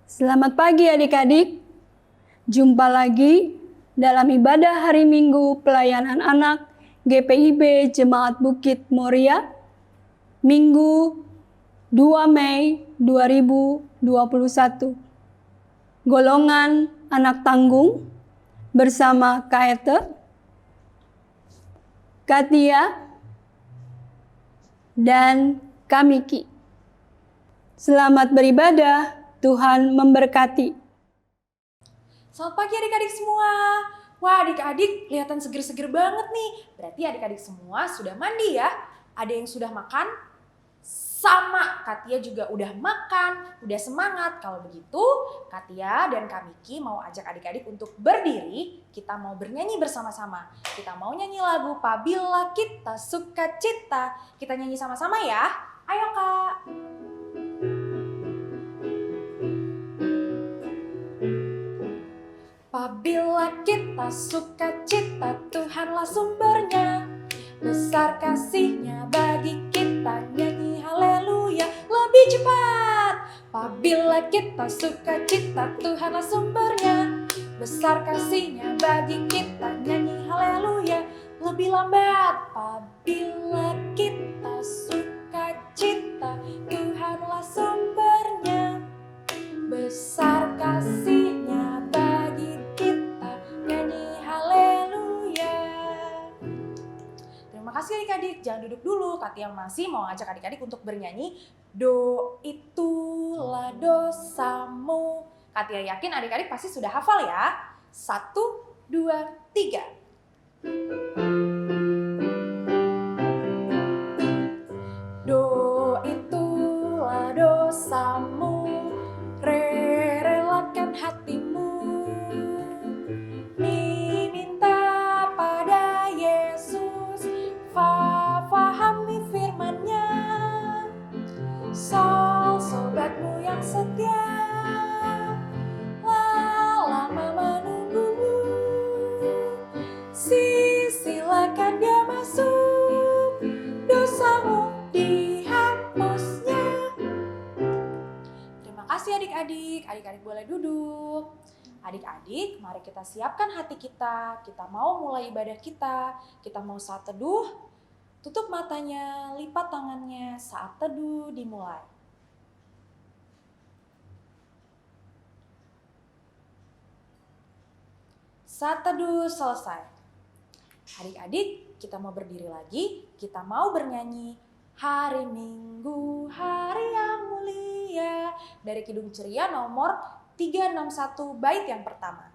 Selamat pagi adik-adik, jumpa lagi dalam ibadah hari Minggu pelayanan anak GPIB Jemaat Bukit Moria, Minggu 2 Mei 2021. Golongan anak tanggung bersama Kak Ete, Katia, dan Kamiki. Selamat beribadah. Tuhan memberkati. Selamat pagi adik-adik semua. Wah, adik-adik kelihatan seger-seger banget nih. Berarti adik-adik semua sudah mandi ya? Ada yang sudah makan? Sama, Katia juga udah makan, udah semangat. Kalau begitu, Katia dan Kamiki mau ajak adik-adik untuk berdiri. Kita mau bernyanyi bersama-sama. Kita mau nyanyi lagu Apabila Kita Sukacita. Kita nyanyi sama-sama ya. Ayo Kak. Apabila kita sukacita, Tuhanlah sumbernya. Besar kasih-Nya bagi kita, nyanyi haleluya lebih cepat. Apabila kita sukacita, Tuhanlah sumbernya. Besar kasih-Nya bagi kita, nyanyi haleluya lebih lambat. Apabila kita sukacita, Tuhanlah sumbernya. Besar kasih-Nya bagi kita, nyanyi haleluya. Terima kasih adik-adik, jangan duduk dulu. Katia masih mau ngajak adik-adik untuk bernyanyi Do itulah dosamu. Katia yakin adik-adik pasti sudah hafal ya. 1, 2, 3. Do itulah dosamu, relakan hatimu, minta pada Yesus, fahami firman-Nya. Sol, sobatmu yang setia, lama menunggu, silakan dia masuk, dosamu dihapusnya. Terima kasih adik-adik, adik-adik boleh duduk. Adik-adik, mari kita siapkan hati kita mau mulai ibadah kita mau saat teduh, tutup matanya, lipat tangannya, saat teduh dimulai. Saat teduh selesai. Adik-adik, kita mau berdiri lagi, kita mau bernyanyi Hari Minggu, hari yang mulia dari Kidung Ceria nomor 361 bait yang pertama.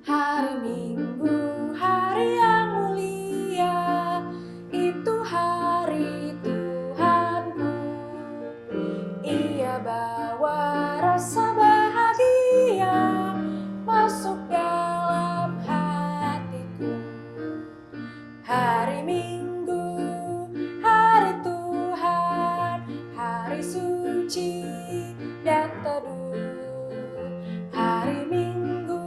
Hari Minggu, hari yang mulia, itu hari Tuhanku. Ia bawa rasa bahagia masuk dalam hatiku. Hari Minggu, hari Tuhan, hari suci dan teduh. Hari Minggu,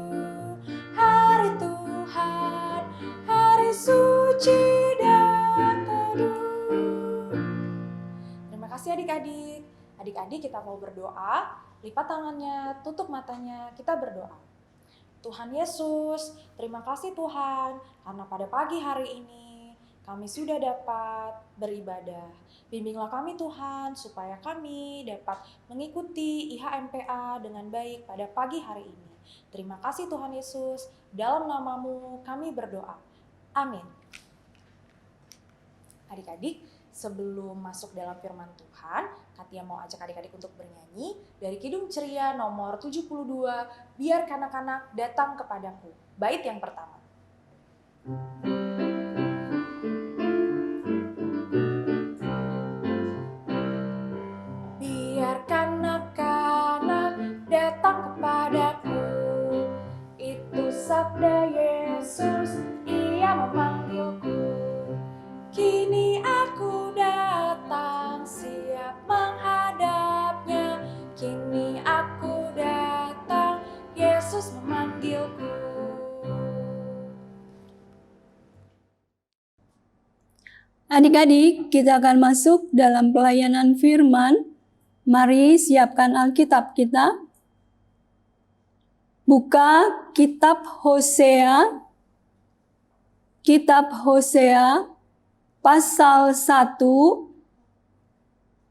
hari Tuhan, hari suci dan teduh. Terima kasih adik-adik. Adik-adik kita mau berdoa, lipat tangannya, tutup matanya, kita berdoa. Tuhan Yesus, terima kasih Tuhan, karena pada pagi hari ini kami sudah dapat beribadah. Bimbinglah kami Tuhan, supaya kami dapat mengikuti IHMPA dengan baik pada pagi hari ini. Terima kasih Tuhan Yesus, dalam nama-Mu kami berdoa. Amin. Adik-adik, sebelum masuk dalam firman Tuhan, Katia mau ajak adik-adik untuk bernyanyi dari Kidung Ceria nomor 72, Biar Kanak-kanak Datang Kepadaku. Bait yang pertama. Biar kanak-kanak datang kepadaku, itu sabda Yesus, Ia memanggilku. Kini aku datang, siap menghadapnya. Kini aku datang, Yesus memanggilku. Adik-adik, kita akan masuk dalam pelayanan firman. Mari siapkan Alkitab kita. Buka kitab Hosea. Kitab Hosea pasal 1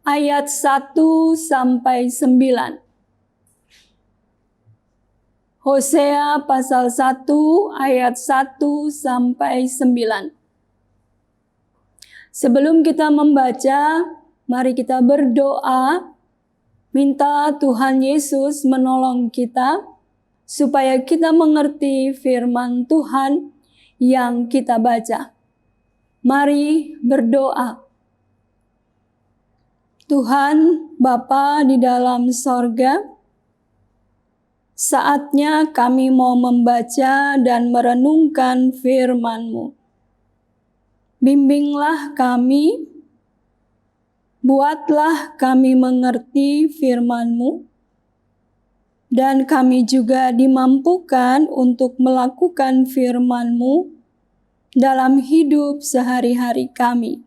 ayat 1 sampai 9. Hosea pasal 1 ayat 1 sampai 9. Sebelum kita membaca, mari kita berdoa, minta Tuhan Yesus menolong kita, supaya kita mengerti firman Tuhan yang kita baca. Mari berdoa. Tuhan Bapa di dalam sorga, saatnya kami mau membaca dan merenungkan firman-Mu. Bimbinglah kami, buatlah kami mengerti firman-Mu, dan kami juga dimampukan untuk melakukan firman-Mu dalam hidup sehari-hari kami.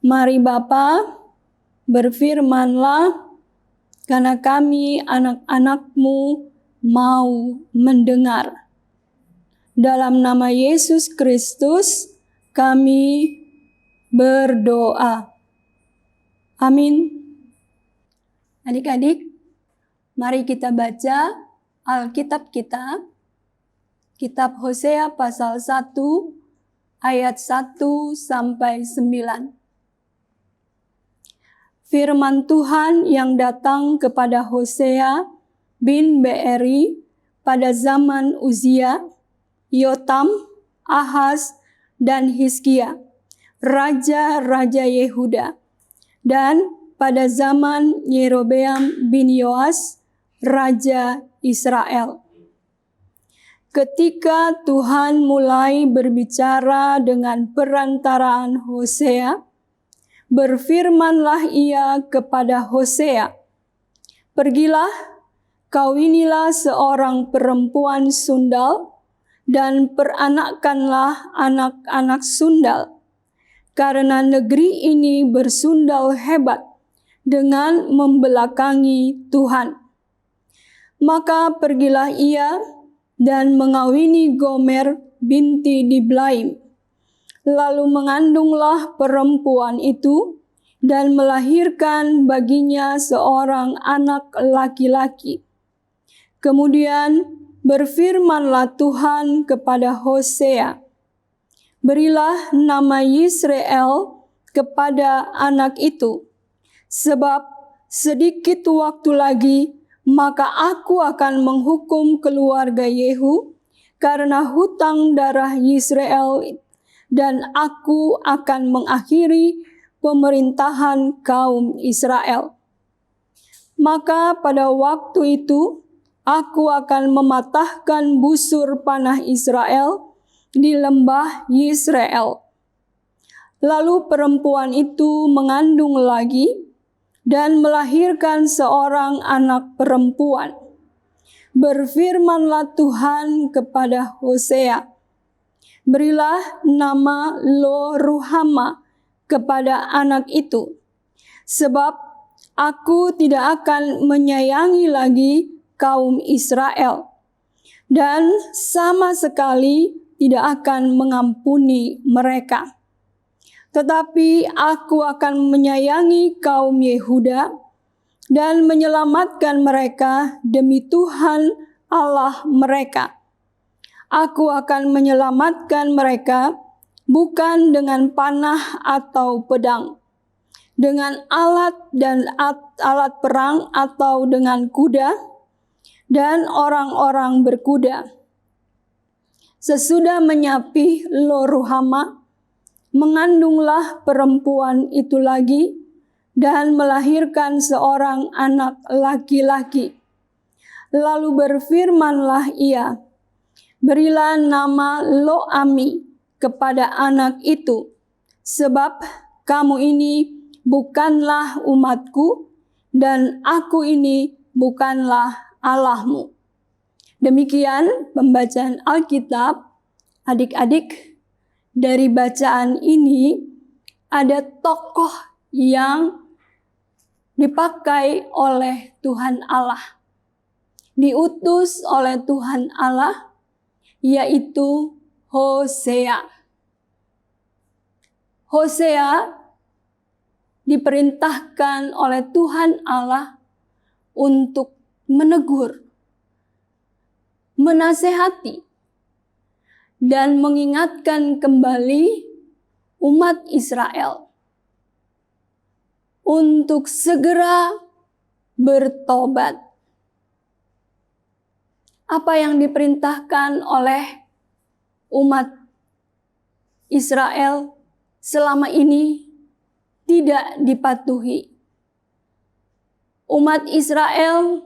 Mari Bapa, berfirmanlah, karena kami anak-anak-Mu mau mendengar. Dalam nama Yesus Kristus, kami berdoa. Amin. Adik-adik, mari kita baca Alkitab kita. Kitab Hosea pasal 1 ayat 1 sampai 9. Firman Tuhan yang datang kepada Hosea bin Beeri pada zaman Uzia, Yotam, Ahaz, dan Hizkia, raja-raja Yehuda, dan pada zaman Yerobeam bin Yoas, raja Israel. Ketika Tuhan mulai berbicara dengan perantaraan Hosea, berfirmanlah Ia kepada Hosea, "Pergilah, kawinilah seorang perempuan sundal, dan peranakkanlah anak-anak sundal, karena negeri ini bersundal hebat dengan membelakangi Tuhan." Maka pergilah ia dan mengawini Gomer binti Diblaim. Lalu mengandunglah perempuan itu dan melahirkan baginya seorang anak laki-laki. Kemudian berfirmanlah Tuhan kepada Hosea, "Berilah nama Yisrael kepada anak itu, sebab sedikit waktu lagi maka aku akan menghukum keluarga Yehu karena hutang darah Yisrael, dan aku akan mengakhiri pemerintahan kaum Israel. Maka pada waktu itu aku akan mematahkan busur panah Israel di lembah Yisrael." Lalu perempuan itu mengandung lagi dan melahirkan seorang anak perempuan. Berfirmanlah Tuhan kepada Hosea, "Berilah nama Lo-ruhama kepada anak itu, sebab aku tidak akan menyayangi lagi kaum Israel, dan sama sekali tidak akan mengampuni mereka. Tetapi aku akan menyayangi kaum Yehuda dan menyelamatkan mereka demi Tuhan Allah mereka. Aku akan menyelamatkan mereka bukan dengan panah atau pedang, dengan alat dan alat perang atau dengan kuda dan orang-orang berkuda." Sesudah menyapih Lo-ruhama, mengandunglah perempuan itu lagi dan melahirkan seorang anak laki-laki. Lalu berfirmanlah ia, "Berilah nama Lo-ami kepada anak itu, sebab kamu ini bukanlah umatku, dan aku ini bukanlah Allahmu." Demikian pembacaan Alkitab. Adik-adik, dari bacaan ini ada tokoh yang dipakai oleh Tuhan Allah, diutus oleh Tuhan Allah, yaitu Hosea. Hosea diperintahkan oleh Tuhan Allah untuk menegur, menasehati, dan mengingatkan kembali umat Israel untuk segera bertobat. Apa yang diperintahkan oleh umat Israel selama ini tidak dipatuhi. Umat Israel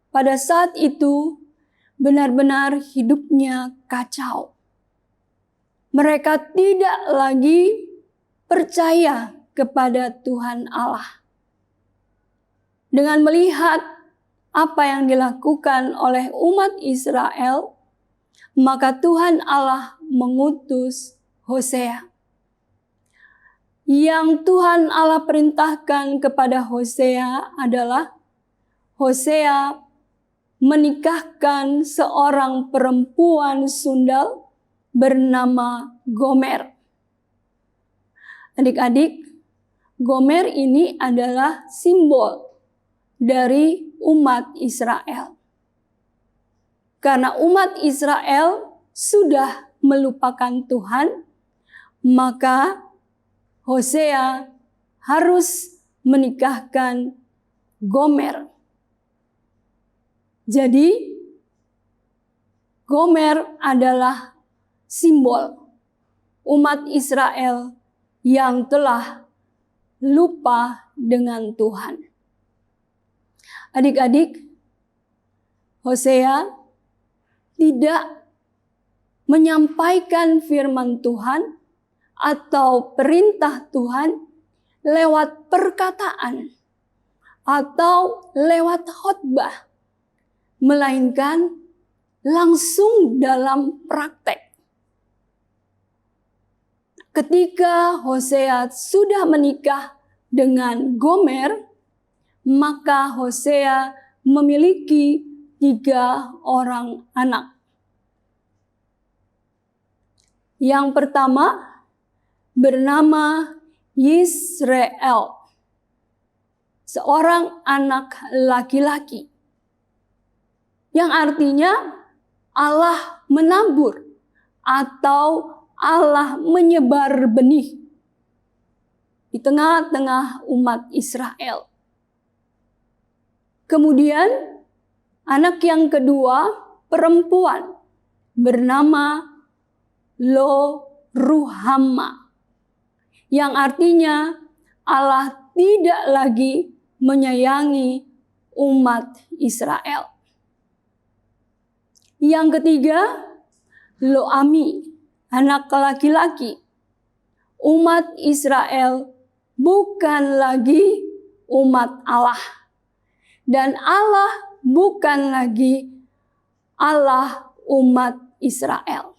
pada saat itu benar-benar hidupnya kacau. Mereka tidak lagi percaya kepada Tuhan Allah. Dengan melihat apa yang dilakukan oleh umat Israel, maka Tuhan Allah mengutus Hosea. Yang Tuhan Allah perintahkan kepada Hosea adalah Hosea menikahkan seorang perempuan sundal bernama Gomer. Adik-adik, Gomer ini adalah simbol dari umat Israel. Karena umat Israel sudah melupakan Tuhan, maka Hosea harus menikahkan Gomer. Jadi, Gomer adalah simbol umat Israel yang telah lupa dengan Tuhan. Adik-adik, Hosea tidak menyampaikan firman Tuhan atau perintah Tuhan lewat perkataan atau lewat khotbah, melainkan langsung dalam praktek. Ketika Hosea sudah menikah dengan Gomer, maka Hosea memiliki 3 orang anak. Yang pertama bernama Yisrael, seorang anak laki-laki, yang artinya Allah menabur atau Allah menyebar benih di tengah-tengah umat Israel. Kemudian anak yang kedua perempuan bernama Lo-Ruhamah, yang artinya Allah tidak lagi menyayangi umat Israel. Yang ketiga, Lo-Ami, anak laki-laki. Umat Israel bukan lagi umat Allah. Dan Allah bukan lagi Allah umat Israel.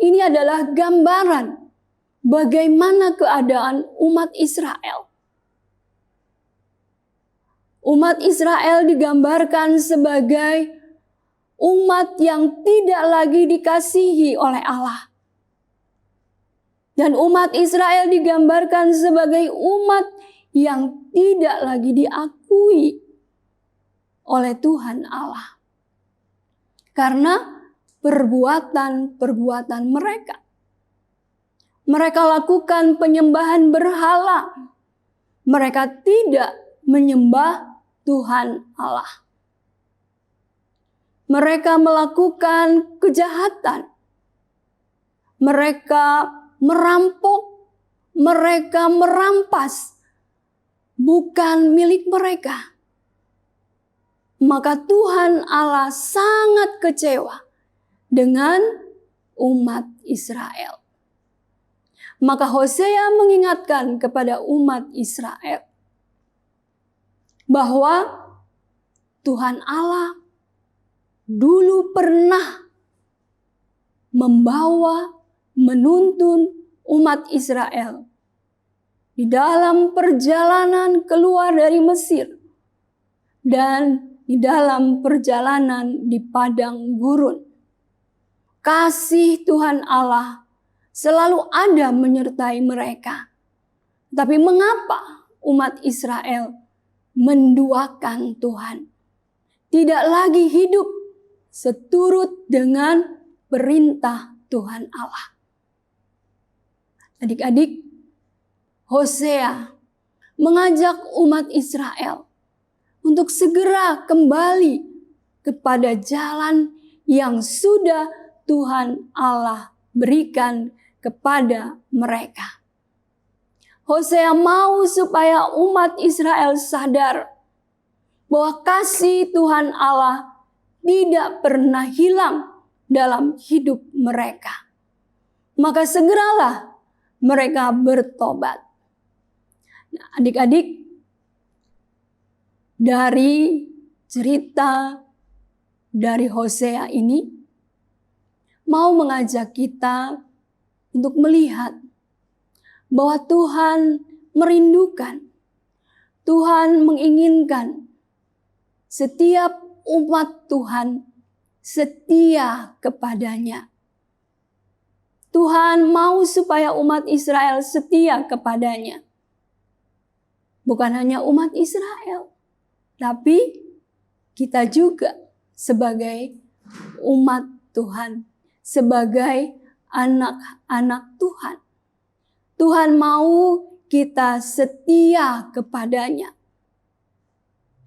Ini adalah gambaran bagaimana keadaan umat Israel. Umat Israel digambarkan sebagai umat yang tidak lagi dikasihi oleh Allah. Dan umat Israel digambarkan sebagai umat yang tidak lagi diakui oleh Tuhan Allah. Karena perbuatan-perbuatan mereka. Mereka lakukan penyembahan berhala. Mereka tidak menyembah Tuhan Allah. Mereka melakukan kejahatan. Mereka merampok. Mereka merampas. Bukan milik mereka. Maka Tuhan Allah sangat kecewa dengan umat Israel. Maka Hosea mengingatkan kepada umat Israel bahwa Tuhan Allah dulu pernah membawa menuntun umat Israel di dalam perjalanan keluar dari Mesir dan di dalam perjalanan di padang gurun. Kasih Tuhan Allah selalu ada menyertai mereka. Tapi mengapa umat Israel menduakan Tuhan? Tidak lagi hidup seturut dengan perintah Tuhan Allah. Adik-adik, Hosea mengajak umat Israel untuk segera kembali kepada jalan yang sudah Tuhan Allah berikan kepada mereka. Hosea mau supaya umat Israel sadar bahwa kasih Tuhan Allah tidak pernah hilang dalam hidup mereka. Maka segeralah mereka bertobat. Nah, adik-adik, dari cerita dari Hosea ini mau mengajak kita untuk melihat bahwa Tuhan merindukan, Tuhan menginginkan setiap umat Tuhan setia kepadanya. Tuhan mau supaya umat Israel setia kepadanya. Bukan hanya umat Israel, tapi kita juga sebagai umat Tuhan, sebagai anak-anak Tuhan. Tuhan mau kita setia kepadanya.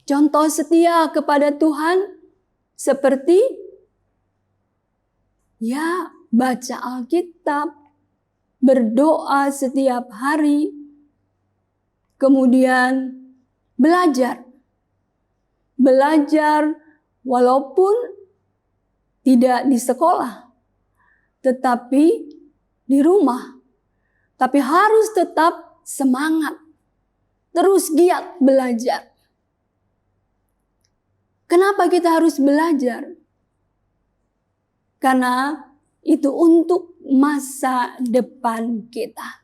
Contoh setia kepada Tuhan seperti baca Alkitab, berdoa setiap hari, kemudian belajar. Belajar walaupun tidak di sekolah, tetapi di rumah. Tapi harus tetap semangat, terus giat belajar. Kenapa kita harus belajar? Karena itu untuk masa depan kita.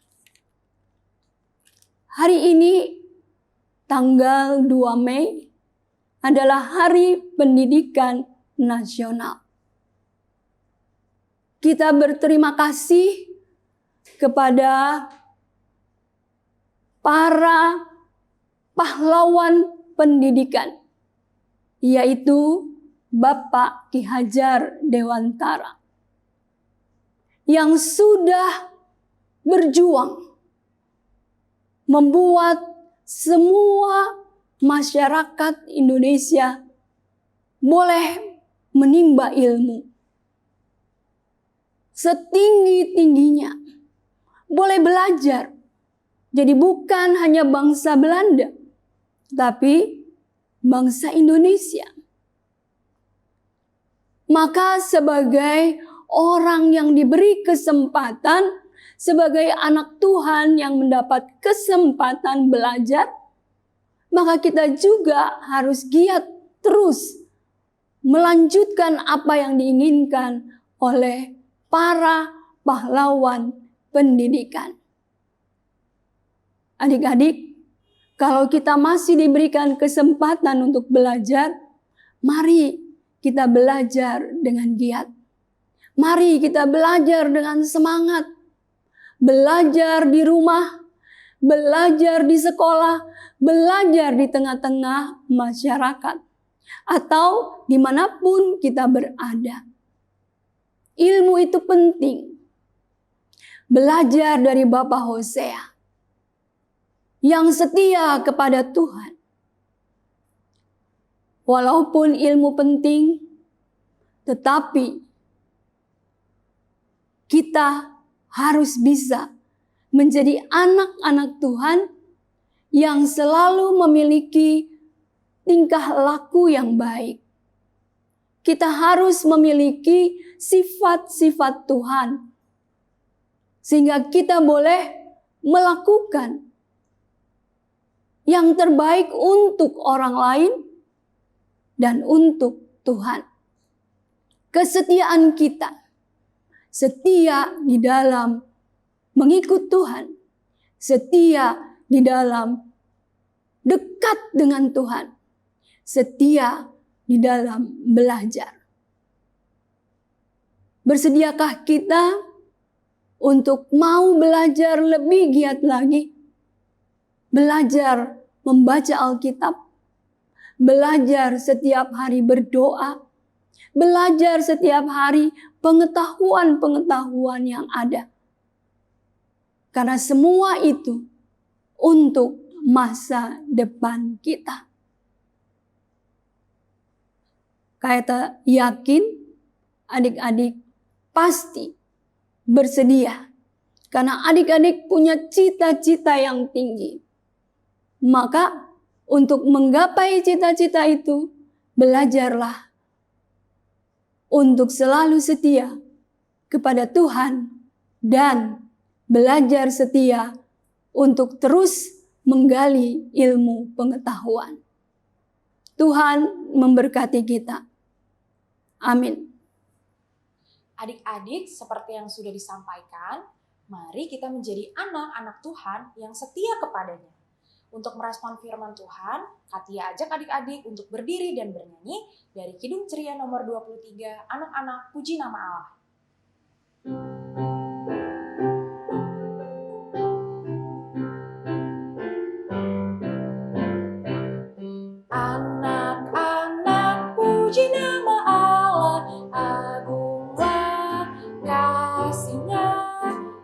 Hari ini, tanggal 2 Mei, adalah Hari Pendidikan Nasional. Kita berterima kasih kepada para pahlawan pendidikan, yaitu Bapak Ki Hajar Dewantara, yang sudah berjuang membuat semua masyarakat Indonesia boleh menimba ilmu setinggi-tingginya. Boleh belajar. Jadi bukan hanya bangsa Belanda, tapi bangsa Indonesia. Maka sebagai orang yang diberi kesempatan, sebagai anak Tuhan yang mendapat kesempatan belajar, maka kita juga harus giat terus melanjutkan apa yang diinginkan oleh para pahlawan pendidikan. Adik-adik, kalau kita masih diberikan kesempatan untuk belajar, mari kita belajar dengan giat. Mari kita belajar dengan semangat. Belajar di rumah, belajar di sekolah, belajar di tengah-tengah masyarakat, atau dimanapun kita berada. Ilmu itu penting. Belajar dari Bapak Hosea yang setia kepada Tuhan. Walaupun ilmu penting, tetapi kita harus bisa menjadi anak-anak Tuhan yang selalu memiliki tingkah laku yang baik. Kita harus memiliki sifat-sifat Tuhan, sehingga kita boleh melakukan yang terbaik untuk orang lain dan untuk Tuhan. Kesetiaan kita setia di dalam mengikut Tuhan, setia di dalam dekat dengan Tuhan, setia di dalam belajar. Bersediakah kita untuk mau belajar lebih giat lagi? Belajar membaca Alkitab, belajar setiap hari berdoa, belajar setiap hari pengetahuan-pengetahuan yang ada. Karena semua itu untuk masa depan kita. Kita yakin adik-adik pasti bersedia. Karena adik-adik punya cita-cita yang tinggi. Maka untuk menggapai cita-cita itu, belajarlah untuk selalu setia kepada Tuhan dan belajar setia untuk terus menggali ilmu pengetahuan. Tuhan memberkati kita. Amin. Adik-adik, seperti yang sudah disampaikan, mari kita menjadi anak-anak Tuhan yang setia kepadanya. Untuk merespon firman Tuhan, Katia ajak adik-adik untuk berdiri dan bernyanyi dari Kidung Ceria nomor 23, Anak-anak Puji Nama Allah. Anak-anak puji nama Allah, agunglah kasih-Nya.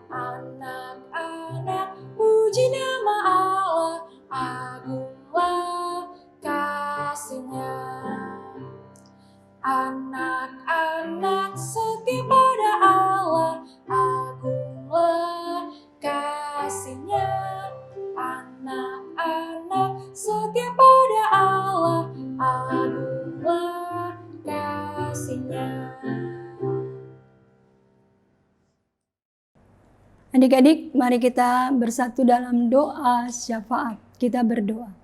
Anak-anak puji nama Allah, agunglah kasih-Nya. Anak-anak setia pada Allah, agunglah kasih-Nya. Anak-anak setia pada Allah, agunglah kasih-Nya. Adik-adik, mari kita bersatu dalam doa syafaat. Kita berdoa.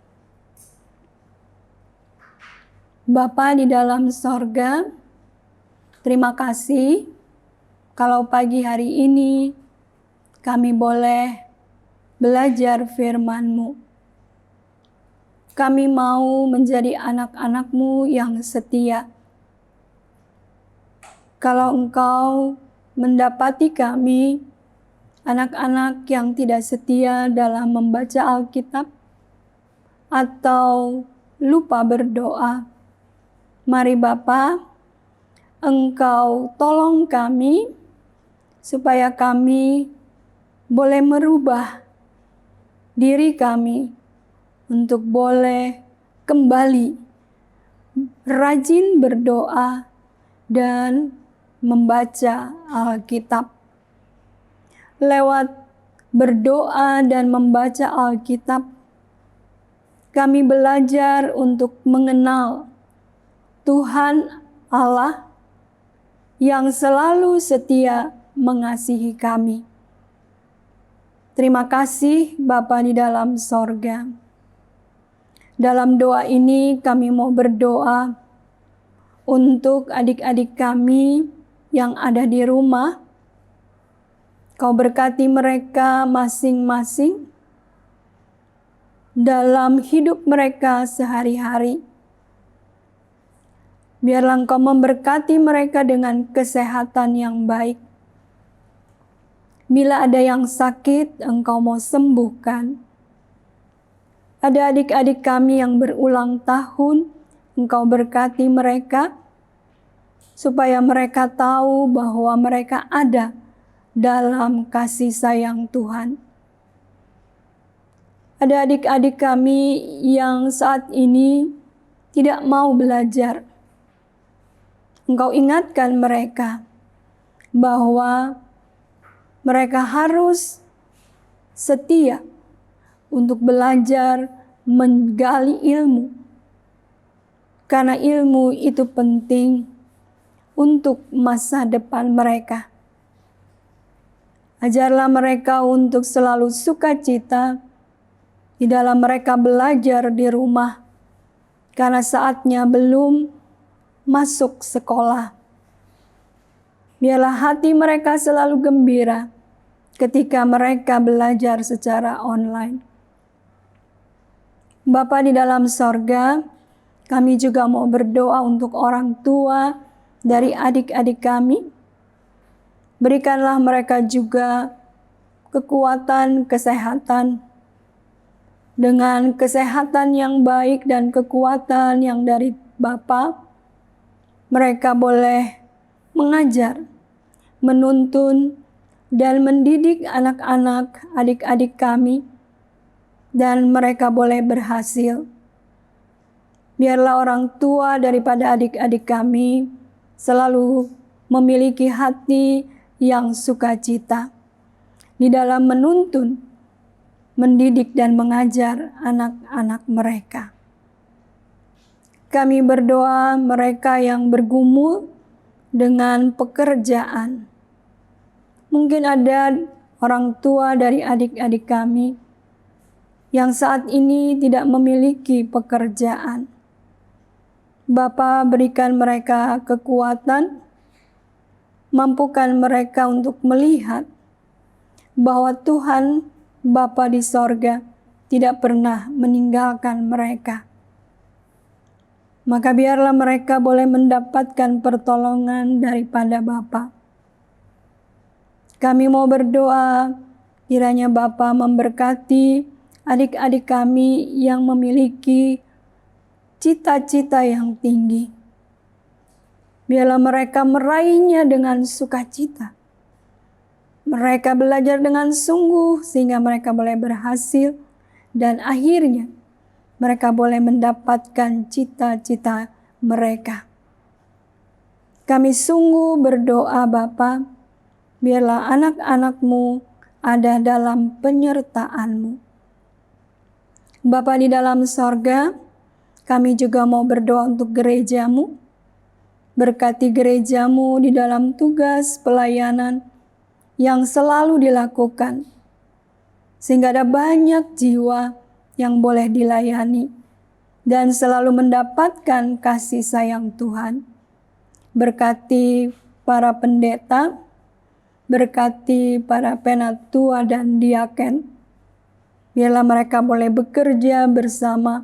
Bapa di dalam sorga, terima kasih kalau pagi hari ini kami boleh belajar firman-Mu. Kami mau menjadi anak-anak-Mu yang setia. Kalau Engkau mendapati kami, anak-anak yang tidak setia dalam membaca Alkitab atau lupa berdoa, mari Bapa, Engkau tolong kami supaya kami boleh merubah diri kami untuk boleh kembali rajin berdoa dan membaca Alkitab. Lewat berdoa dan membaca Alkitab, kami belajar untuk mengenal Tuhan Allah yang selalu setia mengasihi kami. Terima kasih Bapa di dalam sorga. Dalam doa ini kami mau berdoa untuk adik-adik kami yang ada di rumah. Kau berkati mereka masing-masing dalam hidup mereka sehari-hari. Biarlah Engkau memberkati mereka dengan kesehatan yang baik. Bila ada yang sakit, Engkau mau sembuhkan. Ada adik-adik kami yang berulang tahun, Engkau berkati mereka, supaya mereka tahu bahwa mereka ada dalam kasih sayang Tuhan. Ada adik-adik kami yang saat ini tidak mau belajar. Engkau ingatkan mereka bahwa mereka harus setia untuk belajar menggali ilmu. Karena ilmu itu penting untuk masa depan mereka. Ajarlah mereka untuk selalu sukacita di dalam mereka belajar di rumah, karena saatnya belum masuk sekolah. Biarlah hati mereka selalu gembira ketika mereka belajar secara online. Bapa di dalam sorga, kami juga mau berdoa untuk orang tua dari adik-adik kami. Berikanlah mereka juga kekuatan, kesehatan. Dengan kesehatan yang baik dan kekuatan yang dari Bapa, mereka boleh mengajar, menuntun, dan mendidik anak-anak, adik-adik kami, dan mereka boleh berhasil. Biarlah orang tua daripada adik-adik kami selalu memiliki hati yang sukacita di dalam menuntun, mendidik, dan mengajar anak-anak mereka. Kami berdoa mereka yang bergumul dengan pekerjaan. Mungkin ada orang tua dari adik-adik kami yang saat ini tidak memiliki pekerjaan. Bapa, berikan mereka kekuatan, mampukan mereka untuk melihat bahwa Tuhan Bapa di sorga tidak pernah meninggalkan mereka. Maka biarlah mereka boleh mendapatkan pertolongan daripada Bapa. Kami mau berdoa, kiranya Bapa memberkati adik-adik kami yang memiliki cita-cita yang tinggi. Biarlah mereka meraihnya dengan sukacita. Mereka belajar dengan sungguh sehingga mereka boleh berhasil dan akhirnya mereka boleh mendapatkan cita-cita mereka. Kami sungguh berdoa Bapa, biarlah anak-anak-Mu ada dalam penyertaan-Mu. Bapa di dalam sorga, kami juga mau berdoa untuk gereja-Mu. Berkati gereja-Mu di dalam tugas pelayanan yang selalu dilakukan. Sehingga ada banyak jiwa yang boleh dilayani dan selalu mendapatkan kasih sayang Tuhan. Berkati para pendeta, berkati para penatua dan diaken. Biarlah mereka boleh bekerja bersama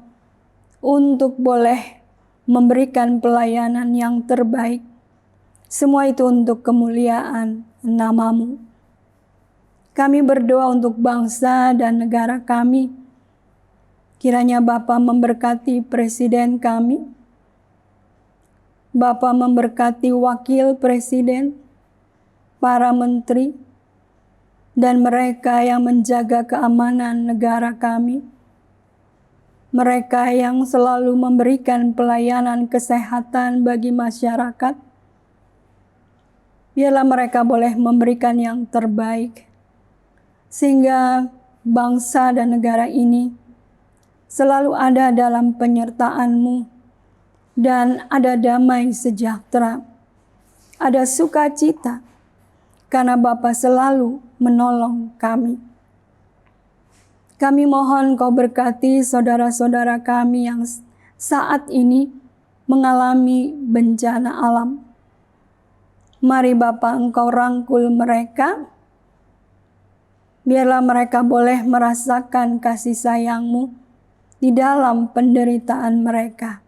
untuk boleh memberikan pelayanan yang terbaik. Semua itu untuk kemuliaan nama-Mu. Kami berdoa untuk bangsa dan negara kami. Kiranya Bapa memberkati presiden kami. Bapa memberkati wakil presiden, para menteri, dan mereka yang menjaga keamanan negara kami. Mereka yang selalu memberikan pelayanan kesehatan bagi masyarakat. Biarlah mereka boleh memberikan yang terbaik, sehingga bangsa dan negara ini selalu ada dalam penyertaan-Mu dan ada damai sejahtera, ada sukacita, karena Bapa selalu menolong kami. Kami mohon Kau berkati saudara-saudara kami yang saat ini mengalami bencana alam. Mari Bapa, Engkau rangkul mereka. Biarlah mereka boleh merasakan kasih sayang-Mu di dalam penderitaan mereka.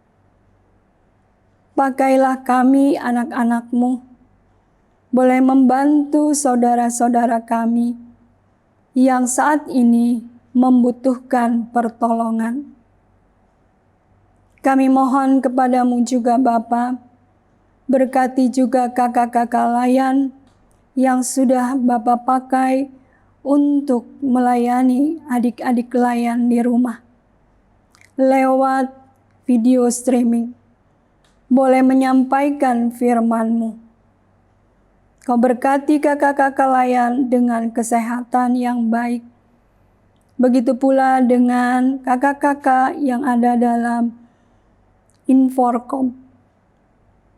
Pakailah kami anak-anak-Mu, boleh membantu saudara-saudara kami yang saat ini membutuhkan pertolongan. Kami mohon kepada-Mu juga Bapa, berkati juga kakak-kakak layan yang sudah Bapa pakai untuk melayani adik-adik layan di rumah. Lewat video streaming, boleh menyampaikan firman-Mu. Kau berkati kakak-kakak layan dengan kesehatan yang baik. Begitu pula dengan kakak-kakak yang ada dalam Inforkom.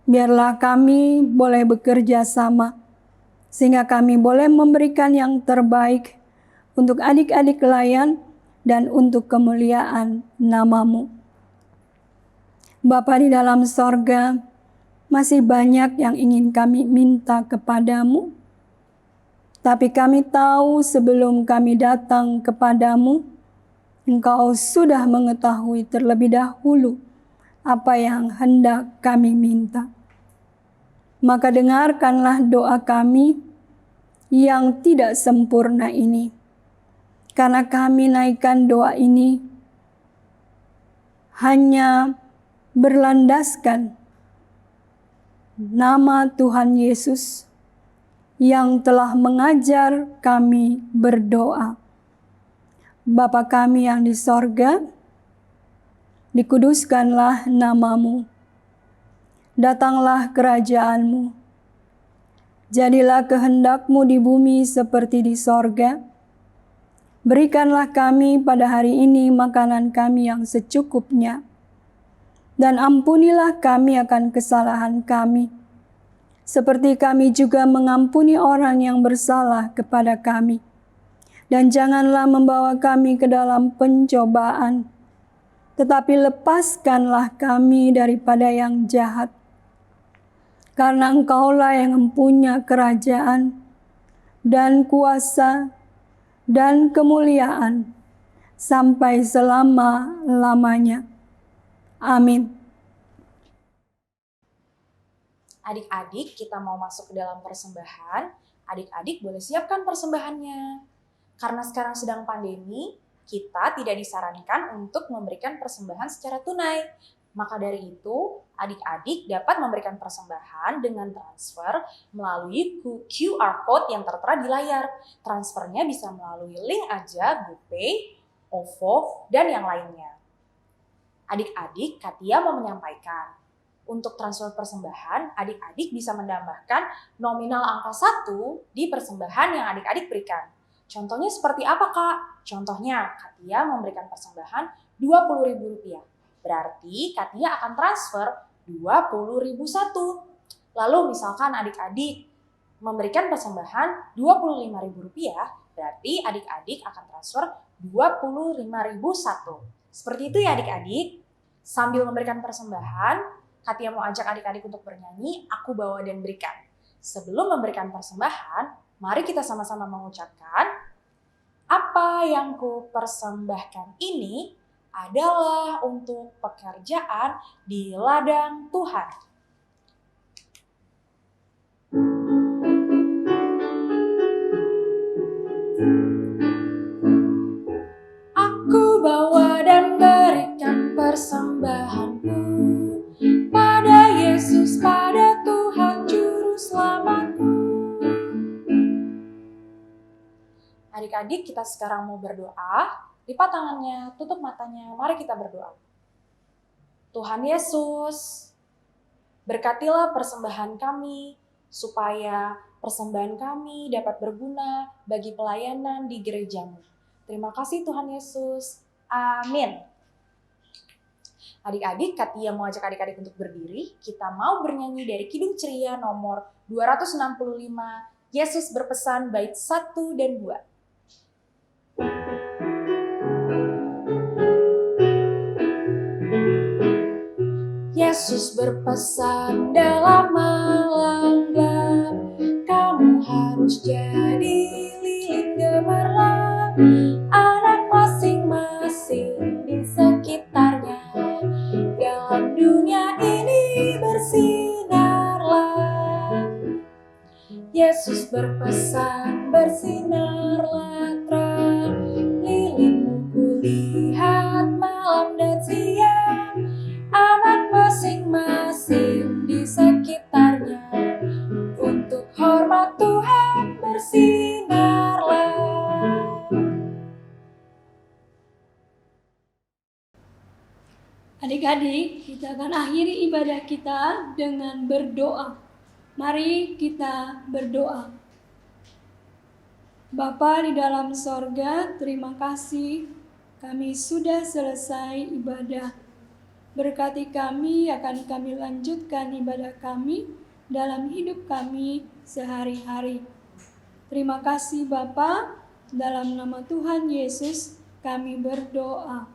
Biarlah kami boleh bekerja sama, sehingga kami boleh memberikan yang terbaik untuk adik-adik layan dan untuk kemuliaan nama-Mu. Bapa di dalam sorga, Masih banyak yang ingin kami minta kepadamu, tapi kami tahu sebelum kami datang kepadamu, Engkau sudah mengetahui terlebih dahulu apa yang hendak kami minta. Maka dengarkanlah doa kami yang tidak sempurna ini. Karena kami naikkan doa ini hanya berlandaskan nama Tuhan Yesus yang telah mengajar kami berdoa. Bapa kami yang di sorga, dikuduskanlah namamu. Datanglah kerajaanmu. Jadilah kehendakmu di bumi seperti di sorga. Berikanlah kami pada hari ini makanan kami yang secukupnya. Dan ampunilah kami akan kesalahan kami, seperti kami juga mengampuni orang yang bersalah kepada kami. Dan janganlah membawa kami ke dalam pencobaan, tetapi lepaskanlah kami daripada yang jahat. Karena Engkaulah yang mempunyai kerajaan dan kuasa dan kemuliaan sampai selama-lamanya. Amin. Adik-adik, kita mau masuk ke dalam persembahan. Adik-adik boleh siapkan persembahannya. Karena sekarang sedang pandemi, kita tidak disarankan untuk memberikan persembahan secara tunai. Maka dari itu, adik-adik dapat memberikan persembahan dengan transfer melalui QR Code yang tertera di layar. Transfernya bisa melalui link aja, GoPay, OVO, dan yang lainnya. Adik-adik, Katia mau menyampaikan. Untuk transfer persembahan, adik-adik bisa menambahkan nominal angka 1 di persembahan yang adik-adik berikan. Contohnya seperti apa, Kak? Contohnya, Katia memberikan persembahan Rp20.000. Berarti Katia akan transfer Rp20.001. Lalu misalkan adik-adik memberikan persembahan Rp25.000, berarti adik-adik akan transfer Rp25.001. Seperti itu ya adik-adik. Sambil memberikan persembahan, Katia mau ajak adik-adik untuk bernyanyi, Aku Bawa dan Berikan. Sebelum memberikan persembahan, mari kita sama-sama mengucapkan, apa yang ku persembahkan ini adalah untuk pekerjaan di ladang Tuhan. Aku bawa dan berikan persembahanku pada Yesus, pada Tuhan Juru Selamatku. Adik-adik, kita sekarang mau berdoa. Lipat tangannya, tutup matanya, mari kita berdoa. Tuhan Yesus, berkatilah persembahan kami, supaya persembahan kami dapat berguna bagi pelayanan di gerejamu. Terima kasih Tuhan Yesus. Amin. Adik-adik, Katia mau ajak adik-adik untuk berdiri. Kita mau bernyanyi dari Kidung Ceria nomor 265, Yesus berpesan bait 1 dan 2. Yesus berpesan dalam malam gelap, kamu harus jadi lilin gemerlap, anak masing-masing di sekitarnya, dalam dunia ini bersinarlah. Yesus berpesan bersinarlah terang, lilinmu kulihat malam dan siang, anak masing-masing di sekitarnya, untuk hormat Tuhan bersinarlah. Adik-adik, kita akan akhiri ibadah kita dengan berdoa. Mari kita berdoa. Bapa di dalam sorga, terima kasih kami sudah selesai ibadah. Berkati kami, akan kami lanjutkan ibadah kami dalam hidup kami sehari-hari. Terima kasih Bapa, dalam nama Tuhan Yesus kami berdoa.